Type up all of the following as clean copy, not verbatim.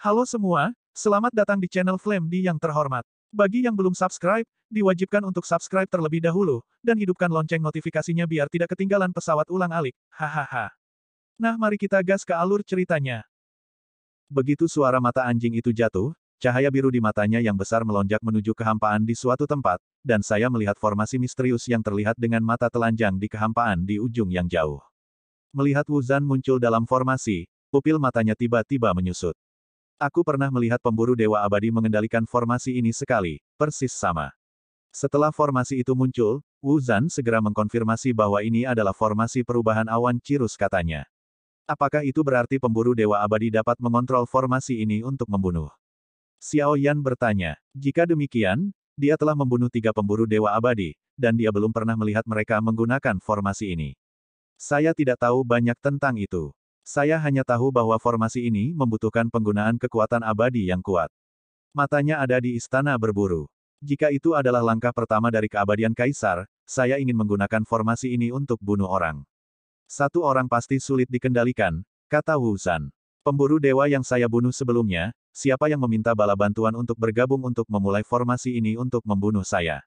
Halo semua, selamat datang di channel Flame D yang terhormat. Bagi yang belum subscribe, diwajibkan untuk subscribe terlebih dahulu, dan hidupkan lonceng notifikasinya biar tidak ketinggalan pesawat ulang-alik. Hahaha. Nah, mari kita gas ke alur ceritanya. Begitu suara mata anjing itu jatuh, cahaya biru di matanya yang besar melonjak menuju kehampaan di suatu tempat, dan saya melihat formasi misterius yang terlihat dengan mata telanjang di kehampaan di ujung yang jauh. Melihat Wu Zhan muncul dalam formasi, pupil matanya tiba-tiba menyusut. Aku pernah melihat pemburu dewa abadi mengendalikan formasi ini sekali, persis sama. Setelah formasi itu muncul, Wu Zhan segera mengkonfirmasi bahwa ini adalah formasi perubahan awan Cirrus katanya. Apakah itu berarti pemburu dewa abadi dapat mengontrol formasi ini untuk membunuh? Xiao Yan bertanya. Jika demikian, dia telah membunuh 3 pemburu dewa abadi, dan dia belum pernah melihat mereka menggunakan formasi ini. Saya tidak tahu banyak tentang itu. Saya hanya tahu bahwa formasi ini membutuhkan penggunaan kekuatan abadi yang kuat. Matanya ada di istana berburu. Jika itu adalah langkah pertama dari keabadian Kaisar, saya ingin menggunakan formasi ini untuk bunuh orang. Satu orang pasti sulit dikendalikan, kata Wu Zhan. Pemburu dewa yang saya bunuh sebelumnya, siapa yang meminta bala bantuan untuk bergabung untuk memulai formasi ini untuk membunuh saya?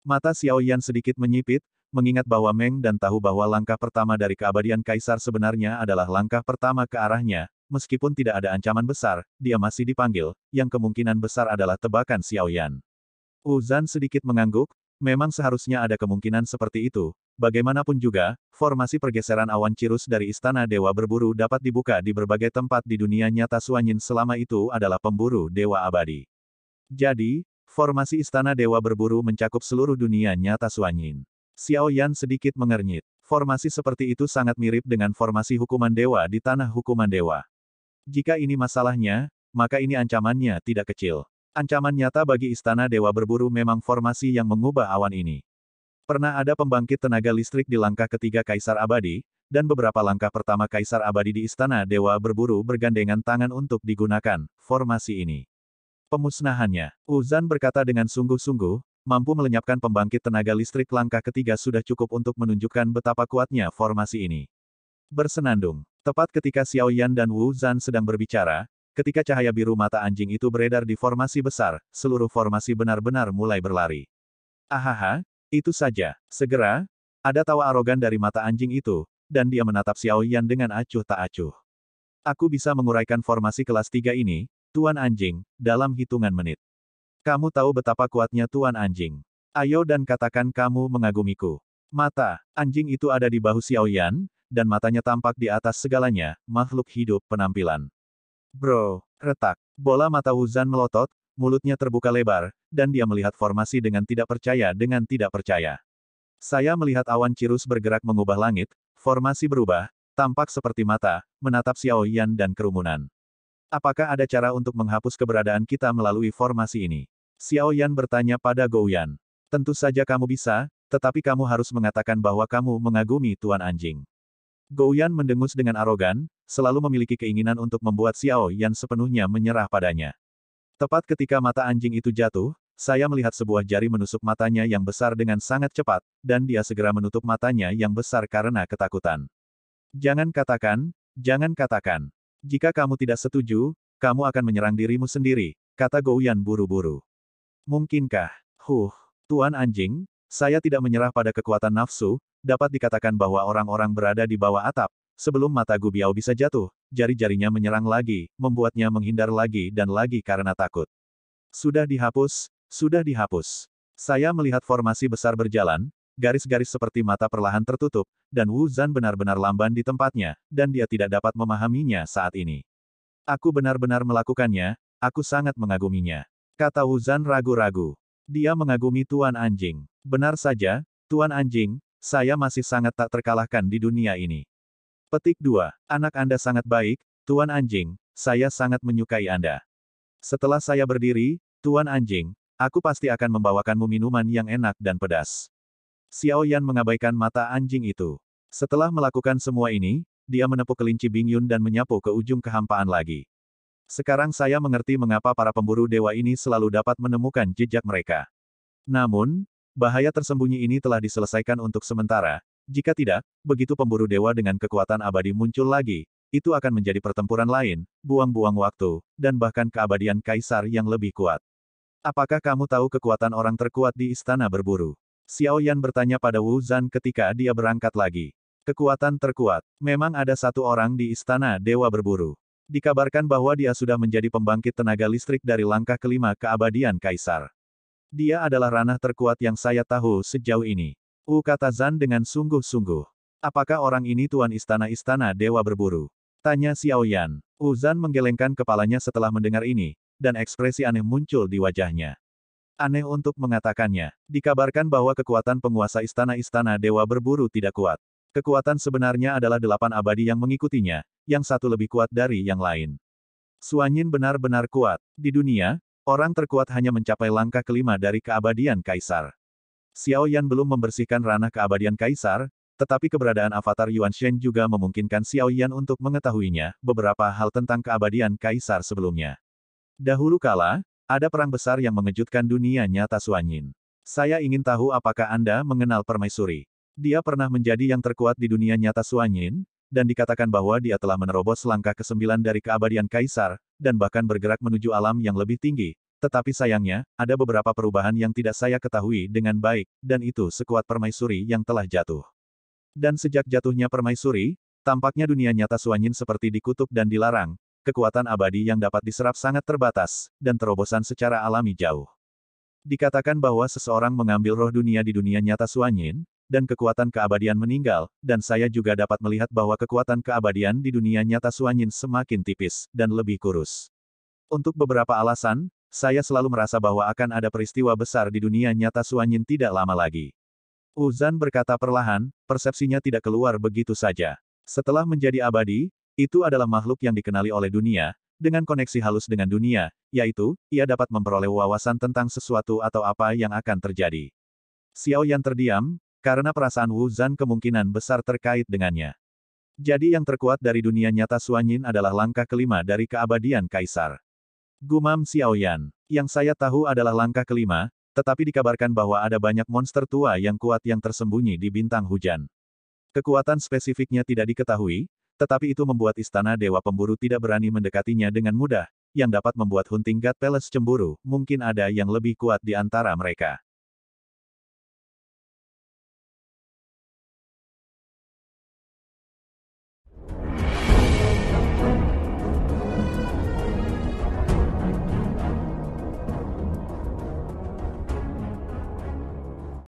Mata Xiao Yan sedikit menyipit, mengingat bahwa Meng dan tahu bahwa langkah pertama dari keabadian Kaisar sebenarnya adalah langkah pertama ke arahnya, meskipun tidak ada ancaman besar, dia masih dipanggil, yang kemungkinan besar adalah tebakan Xiao Yan. Wu Zhan sedikit mengangguk, memang seharusnya ada kemungkinan seperti itu, bagaimanapun juga, formasi pergeseran awan Cirrus dari Istana Dewa Berburu dapat dibuka di berbagai tempat di dunia nyata Suanyin selama itu adalah pemburu dewa abadi. Jadi, formasi Istana Dewa Berburu mencakup seluruh dunia nyata Suanyin. Xiao Yan sedikit mengernyit. Formasi seperti itu sangat mirip dengan formasi hukuman dewa di tanah hukuman dewa. Jika ini masalahnya, maka ini ancamannya tidak kecil. Ancaman nyata bagi Istana Dewa Berburu memang formasi yang mengubah awan ini. Pernah ada pembangkit tenaga listrik di langkah ketiga Kaisar Abadi, dan beberapa langkah pertama Kaisar Abadi di Istana Dewa Berburu bergandengan tangan untuk digunakan formasi ini. Pemusnahannya, Wu Zhan berkata dengan sungguh-sungguh, mampu melenyapkan pembangkit tenaga listrik langkah ketiga sudah cukup untuk menunjukkan betapa kuatnya formasi ini. Bersenandung. Tepat ketika Xiao Yan dan Wu Zhan sedang berbicara, ketika cahaya biru mata anjing itu beredar di formasi besar, seluruh formasi benar-benar mulai berlari. Ahaha, itu saja. Segera, ada tawa arogan dari mata anjing itu, dan dia menatap Xiao Yan dengan acuh tak acuh. Aku bisa menguraikan formasi kelas 3 ini, Tuan Anjing, dalam hitungan menit. Kamu tahu betapa kuatnya Tuan Anjing. Ayo dan katakan kamu mengagumiku. Mata anjing itu ada di bahu Xiao Yan, dan matanya tampak di atas segalanya, makhluk hidup penampilan. Bro, retak. Bola mata Wu Zhan melotot, mulutnya terbuka lebar, dan dia melihat formasi dengan tidak percaya. Saya melihat awan Cirrus bergerak mengubah langit, formasi berubah, tampak seperti mata, menatap Xiao Yan dan kerumunan. Apakah ada cara untuk menghapus keberadaan kita melalui formasi ini? Xiao Yan bertanya pada Gou Yan. Tentu saja kamu bisa, tetapi kamu harus mengatakan bahwa kamu mengagumi Tuan Anjing. Gou Yan mendengus dengan arogan, selalu memiliki keinginan untuk membuat Xiao Yan sepenuhnya menyerah padanya. Tepat ketika mata anjing itu jatuh, saya melihat sebuah jari menusuk matanya yang besar dengan sangat cepat, dan dia segera menutup matanya yang besar karena ketakutan. Jangan katakan. Jika kamu tidak setuju, kamu akan menyerang dirimu sendiri, kata Gou Yan buru-buru. Mungkinkah? Tuan Anjing, saya tidak menyerah pada kekuatan nafsu, dapat dikatakan bahwa orang-orang berada di bawah atap, sebelum mata Gu Biao bisa jatuh, jari-jarinya menyerang lagi, membuatnya menghindar lagi dan lagi karena takut. Sudah dihapus. Saya melihat formasi besar berjalan, garis-garis seperti mata perlahan tertutup, dan Wu Zhan benar-benar lamban di tempatnya, dan dia tidak dapat memahaminya saat ini. Aku benar-benar melakukannya, aku sangat mengaguminya. Kata Wu Zhan ragu-ragu. Dia mengagumi Tuan Anjing. Benar saja, Tuan Anjing, saya masih sangat tak terkalahkan di dunia ini. Petik 2. Anak Anda sangat baik, Tuan Anjing, saya sangat menyukai Anda. Setelah saya berdiri, Tuan Anjing, aku pasti akan membawakanmu minuman yang enak dan pedas. Xiao Yan mengabaikan mata anjing itu. Setelah melakukan semua ini, dia menepuk kelinci Bingyun dan menyapu ke ujung kehampaan lagi. Sekarang saya mengerti mengapa para pemburu dewa ini selalu dapat menemukan jejak mereka. Namun, bahaya tersembunyi ini telah diselesaikan untuk sementara. Jika tidak, begitu pemburu dewa dengan kekuatan abadi muncul lagi, itu akan menjadi pertempuran lain, buang-buang waktu, dan bahkan keabadian kaisar yang lebih kuat. Apakah kamu tahu kekuatan orang terkuat di istana berburu? Xiao Yan bertanya pada Wu Zhan ketika dia berangkat lagi. Kekuatan terkuat. Memang ada satu orang di istana dewa berburu. Dikabarkan bahwa dia sudah menjadi pembangkit tenaga listrik dari langkah kelima keabadian kaisar. Dia adalah ranah terkuat yang saya tahu sejauh ini. Kata Zhan dengan sungguh-sungguh. Apakah orang ini tuan istana-istana dewa berburu? Tanya Xiao Yan. Zhan menggelengkan kepalanya setelah mendengar ini, dan ekspresi aneh muncul di wajahnya. Aneh untuk mengatakannya. Dikabarkan bahwa kekuatan penguasa istana-istana dewa berburu tidak kuat. Kekuatan sebenarnya adalah 8 abadi yang mengikutinya, yang satu lebih kuat dari yang lain. Suanyin benar-benar kuat. Di dunia, orang terkuat hanya mencapai langkah kelima dari keabadian kaisar. Xiao Yan belum membersihkan ranah keabadian kaisar, tetapi keberadaan avatar Yuan Shen juga memungkinkan Xiao Yan untuk mengetahuinya beberapa hal tentang keabadian kaisar sebelumnya. Dahulu kala, ada perang besar yang mengejutkan dunia nyata Suanyin. Saya ingin tahu apakah Anda mengenal Permaisuri. Dia pernah menjadi yang terkuat di dunia nyata Suanyin, dan dikatakan bahwa dia telah menerobos langkah ke-9 dari keabadian kaisar, dan bahkan bergerak menuju alam yang lebih tinggi. Tetapi sayangnya, ada beberapa perubahan yang tidak saya ketahui dengan baik, dan itu sekuat Permaisuri yang telah jatuh. Dan sejak jatuhnya Permaisuri, tampaknya dunia nyata Suanyin seperti dikutuk dan dilarang, kekuatan abadi yang dapat diserap sangat terbatas, dan terobosan secara alami jauh. Dikatakan bahwa seseorang mengambil roh dunia di dunia nyata Suanyin, dan kekuatan keabadian meninggal, dan saya juga dapat melihat bahwa kekuatan keabadian di dunia nyata Suanyin semakin tipis, dan lebih kurus. Untuk beberapa alasan, saya selalu merasa bahwa akan ada peristiwa besar di dunia nyata Suanyin tidak lama lagi. Zhan berkata perlahan, persepsinya tidak keluar begitu saja. Setelah menjadi abadi, itu adalah makhluk yang dikenali oleh dunia, dengan koneksi halus dengan dunia, yaitu, ia dapat memperoleh wawasan tentang sesuatu atau apa yang akan terjadi. Xiao Yan terdiam, karena perasaan Wu Zhan kemungkinan besar terkait dengannya. Jadi yang terkuat dari dunia nyata Suanyin adalah langkah kelima dari keabadian kaisar. Gumam Xiao Yan. Yang saya tahu adalah langkah kelima, tetapi dikabarkan bahwa ada banyak monster tua yang kuat yang tersembunyi di bintang hujan. Kekuatan spesifiknya tidak diketahui, tetapi itu membuat istana dewa pemburu tidak berani mendekatinya dengan mudah, yang dapat membuat Hunting God Palace cemburu, mungkin ada yang lebih kuat di antara mereka.